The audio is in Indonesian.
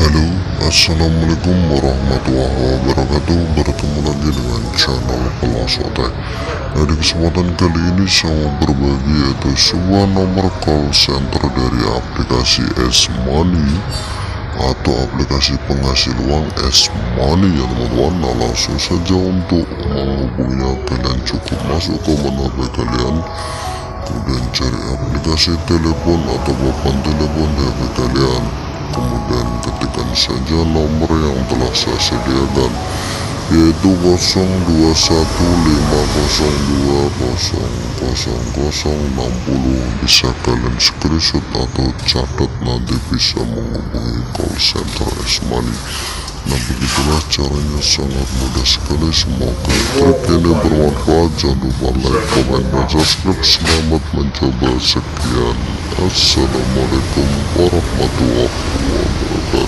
Halo, assalamualaikum warahmatullahi wabarakatuh. Bertemu lagi dengan channel Pelasota. Nah, di kesempatan kali ini saya mau berbagi yaitu sebuah nomor call center dari aplikasi ezmoney atau aplikasi penghasil uang ezmoney ya teman-teman. Nah, langsung saja untuk menghubunginya kalian cukup masuk ke menu HP kalian, kemudian cari aplikasi telepon atau papan telepon di HP kalian, kemudian ketikkan saja nomor yang telah saya sediakan, yaitu 0215020060. Bisa kalian screenshot atau catat, nanti bisa menghubungi call center ezmoney. Nah, begitulah caranya, sangat mudah sekali. Semoga trik ini bermanfaat. Jangan lupa like, komen, dan subscribe. Selamat mencoba. Sekian, assalamualaikum warahmatullahi wabarakatuh.